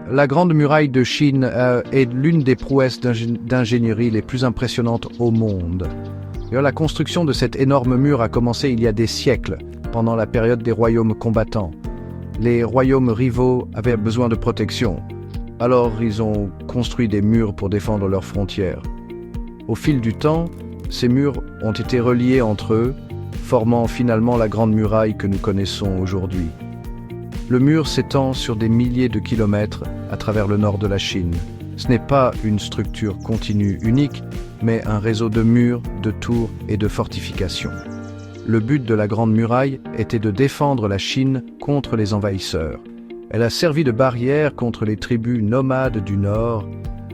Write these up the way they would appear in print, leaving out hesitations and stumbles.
La Grande Muraille de Chine est l'une des prouesses d'ingénierie les plus impressionnantes au monde. La construction de cet énorme mur a commencé il y a des siècles, pendant la période des royaumes combattants. Les royaumes rivaux avaient besoin de protection, alors ils ont construit des murs pour défendre leurs frontières. Au fil du temps, ces murs ont été reliés entre eux, formant finalement la Grande Muraille que nous connaissons aujourd'hui. Le mur s'étend sur des milliers de kilomètres à travers le nord de la Chine. Ce n'est pas une structure continue unique, mais un réseau de murs, de tours et de fortifications. Le but de la Grande Muraille était de défendre la Chine contre les envahisseurs. Elle a servi de barrière contre les tribus nomades du Nord.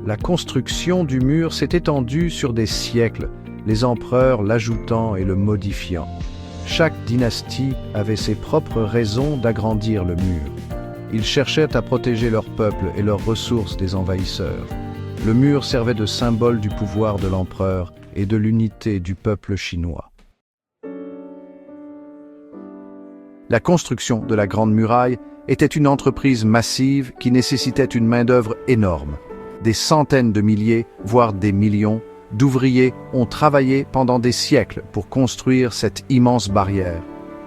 La construction du mur s'est étendue sur des siècles, les empereurs l'ajoutant et le modifiant. Chaque dynastie avait ses propres raisons d'agrandir le mur. Ils cherchaient à protéger leur peuple et leurs ressources des envahisseurs. Le mur servait de symbole du pouvoir de l'empereur et de l'unité du peuple chinois. La construction de la Grande Muraille était une entreprise massive qui nécessitait une main-d'œuvre énorme. Des centaines de milliers, voire des millions, d'ouvriers ont travaillé pendant des siècles pour construire cette immense barrière.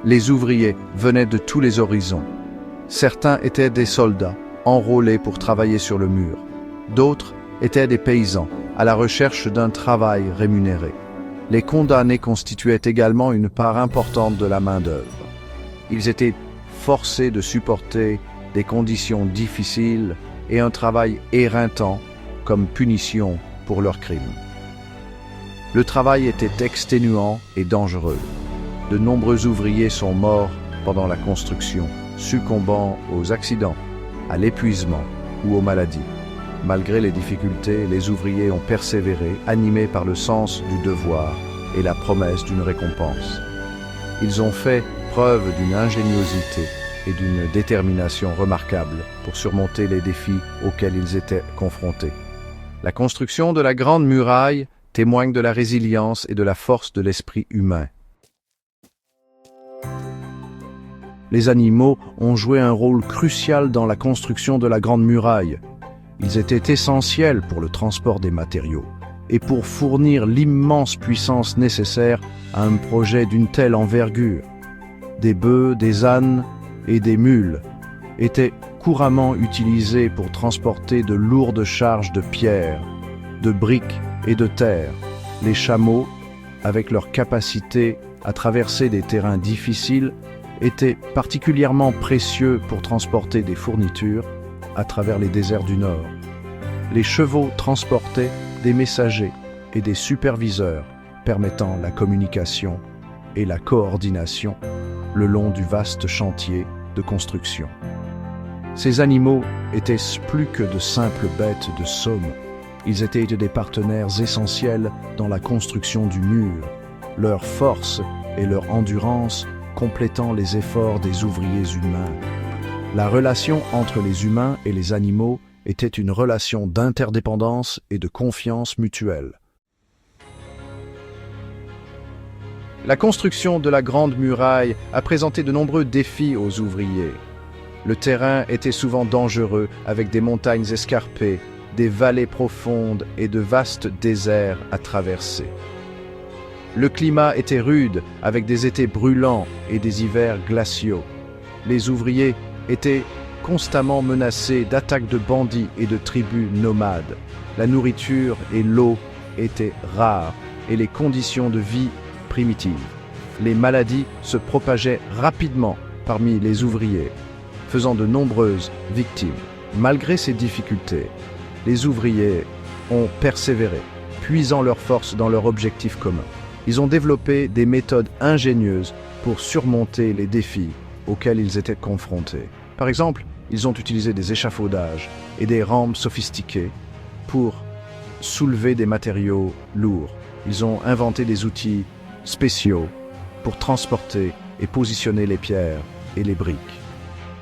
Les ouvriers venaient de tous les horizons. Certains étaient des soldats, enrôlés pour travailler sur le mur. D'autres étaient des paysans, à la recherche d'un travail rémunéré. Les condamnés constituaient également une part importante de la main-d'œuvre. Ils étaient forcés de supporter des conditions difficiles et un travail éreintant comme punition pour leurs crimes. Le travail était exténuant et dangereux. De nombreux ouvriers sont morts pendant la construction, succombant aux accidents, à l'épuisement ou aux maladies. Malgré les difficultés, les ouvriers ont persévéré, animés par le sens du devoir et la promesse d'une récompense. Ils ont fait preuve d'une ingéniosité et d'une détermination remarquables pour surmonter les défis auxquels ils étaient confrontés. La construction de la Grande Muraille témoigne de la résilience et de la force de l'esprit humain. Les animaux ont joué un rôle crucial dans la construction de la Grande Muraille. Ils étaient essentiels pour le transport des matériaux et pour fournir l'immense puissance nécessaire à un projet d'une telle envergure. Des bœufs, des ânes et des mules étaient couramment utilisés pour transporter de lourdes charges de pierres, de briques et de terre. Les chameaux, avec leur capacité à traverser des terrains difficiles, étaient particulièrement précieux pour transporter des fournitures à travers les déserts du Nord. Les chevaux transportaient des messagers et des superviseurs permettant la communication et la coordination le long du vaste chantier de construction. Ces animaux étaient plus que de simples bêtes de somme. Ils étaient des partenaires essentiels dans la construction du mur, leur force et leur endurance complétant les efforts des ouvriers humains. La relation entre les humains et les animaux était une relation d'interdépendance et de confiance mutuelle. La construction de la Grande Muraille a présenté de nombreux défis aux ouvriers. Le terrain était souvent dangereux, avec des montagnes escarpées, des vallées profondes et de vastes déserts à traverser. Le climat était rude, avec des étés brûlants et des hivers glaciaux. Les ouvriers étaient constamment menacés d'attaques de bandits et de tribus nomades. La nourriture et l'eau étaient rares et les conditions de vie primitives. Les maladies se propageaient rapidement parmi les ouvriers, faisant de nombreuses victimes. Malgré ces difficultés, les ouvriers ont persévéré, puisant leurs forces dans leur objectif commun. Ils ont développé des méthodes ingénieuses pour surmonter les défis auxquels ils étaient confrontés. Par exemple, ils ont utilisé des échafaudages et des rampes sophistiquées pour soulever des matériaux lourds. Ils ont inventé des outils spéciaux pour transporter et positionner les pierres et les briques.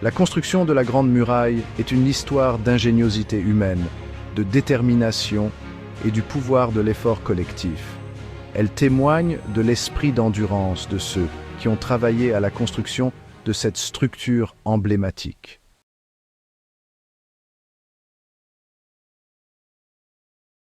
La construction de la Grande Muraille est une histoire d'ingéniosité humaine, de détermination et du pouvoir de l'effort collectif. Elle témoigne de l'esprit d'endurance de ceux qui ont travaillé à la construction de cette structure emblématique.